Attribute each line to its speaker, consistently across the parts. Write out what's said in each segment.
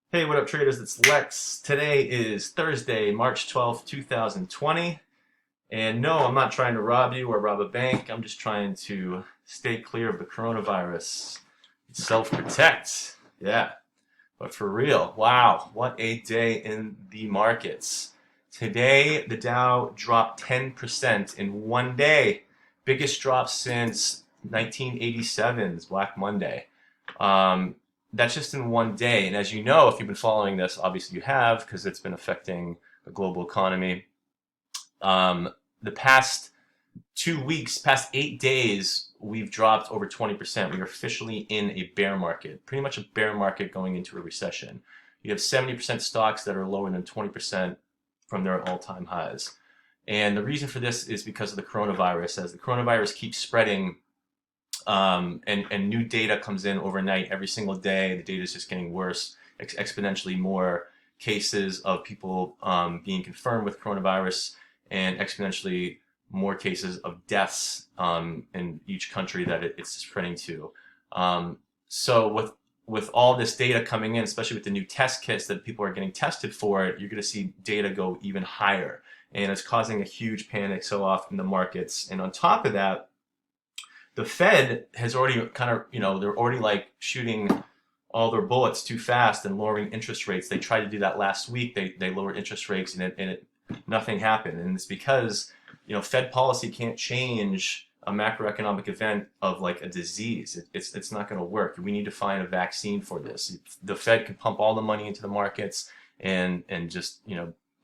Speaker 1: Hey, what up, traders? It's Lex. Today is Thursday, March 12th, 2020. And no, I'm not trying to rob you or rob a bank. I'm just trying to stay clear of the coronavirus. Self-protect. Yeah. But for real, wow, what a day in the markets. Today, the Dow dropped 10% in one day. Biggest drop since 1987's Black Monday. Um, that's just in one day. And as you know, if you've been following this, obviously you have, because it's been affecting the global economy. The past 2 weeks, past 8 days, we've dropped over 20%. We are officially in a bear market, pretty much a bear market going into a recession. You have 70% stocks that are lower than 20% from their all-time highs. And the reason for this is because of the coronavirus. As the coronavirus keeps spreading, and new data comes in overnight every single day. The data is just getting worse, exponentially more cases of people being confirmed with coronavirus, and exponentially more cases of deaths in each country that it's spreading to. So with all this data coming in, especially with the new test kits that people are getting tested for, you're going to see data go even higher, and it's causing a huge panic so often in the markets. And on top of that, the Fed has already kind of, they're already like shooting all their bullets too fast and lowering interest rates. They tried to do that last week. They lowered interest rates, and nothing happened. And it's because, Fed policy can't change a macroeconomic event of like a disease. It's not going to work. We need to find a vaccine for this. The Fed can pump all the money into the markets and just,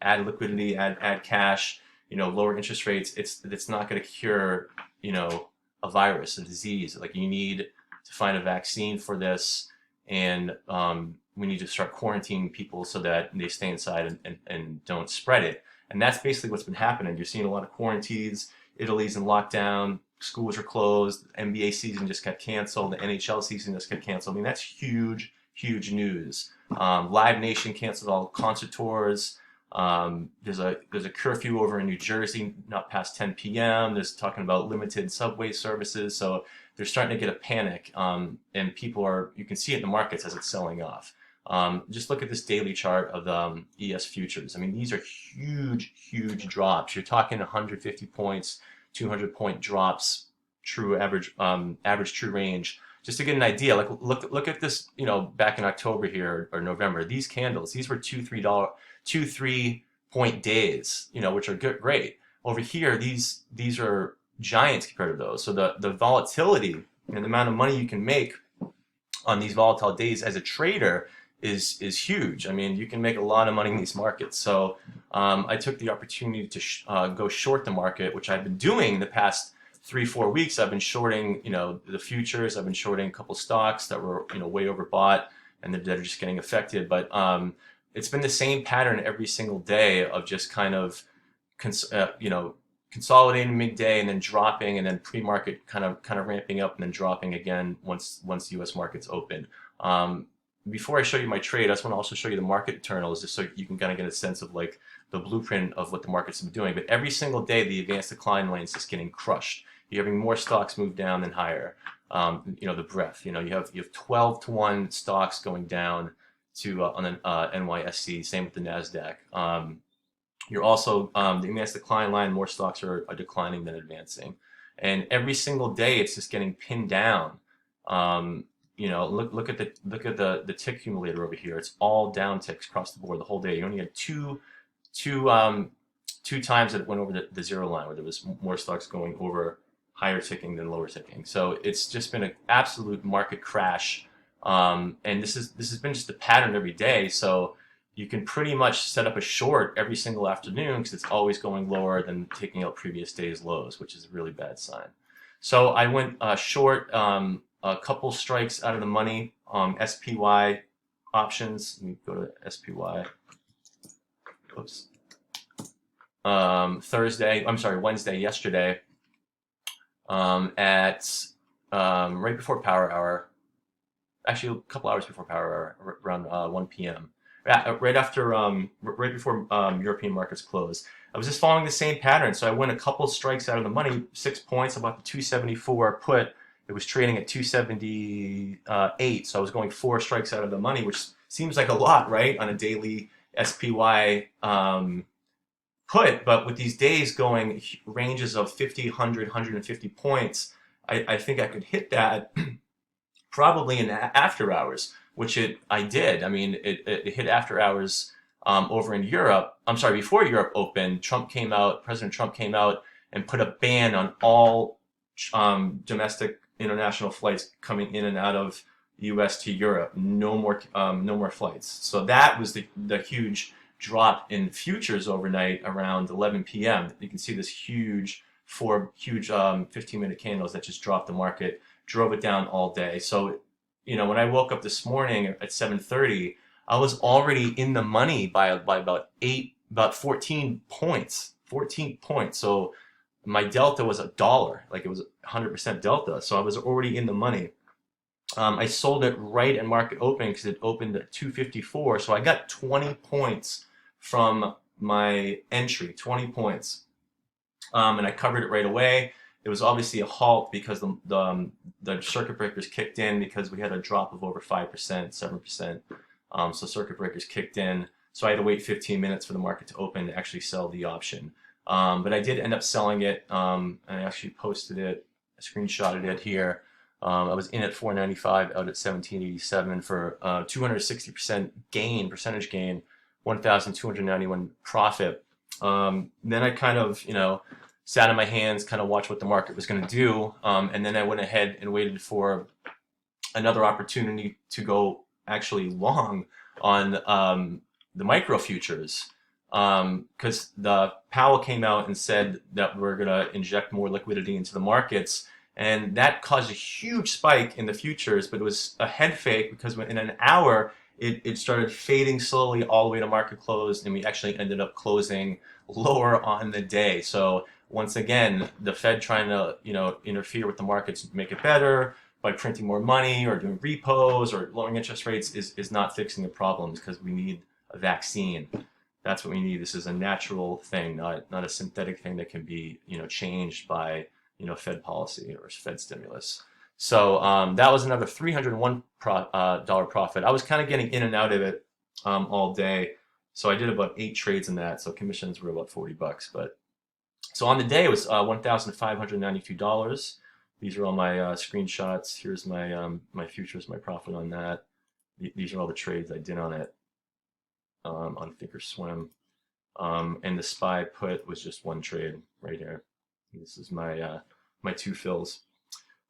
Speaker 1: add liquidity, add cash, lower interest rates. It's not going to cure, a virus, a disease. Like, you need to find a vaccine for this, and we need to start quarantining people so that they stay inside and don't spread it. And that's basically what's been happening. You're seeing a lot of quarantines. Italy's in lockdown. Schools are closed. The NBA season just got canceled. The NHL season just got canceled. I mean, that's huge, huge news. Live Nation canceled all concert tours. There's a curfew over in New Jersey, not past 10 p.m. There's talking about limited subway services. So they're starting to get a panic, and people are, you can see it in the markets as it's selling off. Just look at this daily chart of the ES futures. I mean, these are huge, huge drops. You're talking 150 points, 200-point drops, true average, average true range. Just to get an idea, like look at this, back in October here or November. These candles, these were two 3-point days, which are good, great. Over here, these are giants compared to those. So the volatility and the amount of money you can make on these volatile days as a trader is huge. I mean, you can make a lot of money in these markets. So I took the opportunity to go short the market, which I've been doing the past 3-4 weeks. I've been shorting, the futures. I've been shorting a couple stocks that were, way overbought and that are just getting affected. But it's been the same pattern every single day of just kind of, consolidating midday and then dropping, and then pre-market kind of ramping up and then dropping again once U.S. markets open. Before I show you my trade, I just want to also show you the market internals, just so you can kind of get a sense of like the blueprint of what the market's been doing. But every single day, the advanced decline lane is just getting crushed. You're having more stocks move down than higher. The breadth. You have 12-to-1 stocks going down to on the NYSE. Same with the Nasdaq. You're also the advanced decline line. More stocks are declining than advancing, and every single day it's just getting pinned down. Look at the tick accumulator over here. It's all down ticks across the board the whole day. You only had two times that it went over the zero line, where there was more stocks going over higher ticking than lower ticking. So it's just been an absolute market crash, and this has been just a pattern every day. So you can pretty much set up a short every single afternoon, because it's always going lower than taking out previous day's lows, which is a really bad sign. So I went short a couple strikes out of the money. SPY options. Let me go to SPY. Oops. Wednesday, yesterday, at right before power hour. Actually, a couple hours before power hour, around 1 p.m. Right after, right before European markets closed. I was just following the same pattern. So I went a couple strikes out of the money, 6 points. I bought the 274 put. It was trading at 278. So I was going 4 strikes out of the money, which seems like a lot, right, on a daily SPY put, but with these days going ranges of 50, 100, 150 points, I think I could hit that probably in after hours, which I did. I mean, it hit after hours over in Europe. I'm sorry, before Europe opened, President Trump came out and put a ban on all domestic international flights coming in and out of the U.S. to Europe. No more flights. So that was the huge drop in futures overnight around 11 p.m. You can see this huge 15-minute candles that just dropped the market, drove it down all day. So, when I woke up this morning at 7:30, I was already in the money by about 14 points. 14 points. So my delta was $1, like it was 100% delta. So I was already in the money. I sold it right at market open because it opened at 254. So I got 20 points from my entry, 20 points. And I covered it right away. It was obviously a halt because the circuit breakers kicked in because we had a drop of over 5%, 7%. So circuit breakers kicked in. So I had to wait 15 minutes for the market to open to actually sell the option. But I did end up selling it. And I actually posted it, I screenshotted it here. I was in at 495, out at 1787 for 260% gain, percentage gain, 1,291 profit. Then I kind of, sat on my hands, kind of watched what the market was going to do. And then I went ahead and waited for another opportunity to go actually long on the micro futures. Because the Powell came out and said that we're going to inject more liquidity into the markets. And that caused a huge spike in the futures, but it was a head fake because in an hour, it started fading slowly all the way to market close, and we actually ended up closing lower on the day. So once again, the Fed trying to interfere with the markets to make it better by printing more money or doing repos or lowering interest rates is not fixing the problems, because we need a vaccine. That's what we need. This is a natural thing, not a synthetic thing that can be changed by Fed policy or Fed stimulus. So that was another $301 profit. I was kind of getting in and out of it all day. So I did about 8 trades in that. So commissions were about $40. But so on the day it was $1,592. These are all my screenshots. Here's my my futures, my profit on that. These are all the trades I did on it on Thinkorswim. And the SPY put was just one trade right here. This is my my 2 fills.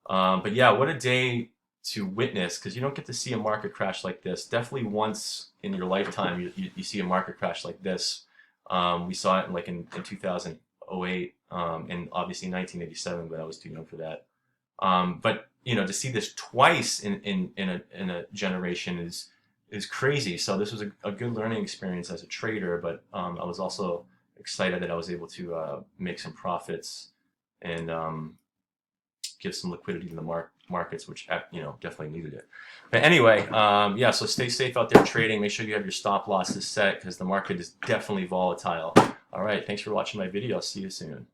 Speaker 1: But yeah, what a day to witness, because you don't get to see a market crash like this. Definitely once in your lifetime you see a market crash like this. We saw it in 2008 and obviously 1987, but I was too young for that. But to see this twice in a generation is crazy. So this was a good learning experience as a trader, but I was also excited that I was able to make some profits and give some liquidity to the markets, which definitely needed it. But anyway, yeah, so stay safe out there trading. Make sure you have your stop losses set, because the market is definitely volatile. All right, thanks for watching my video. I'll see you soon.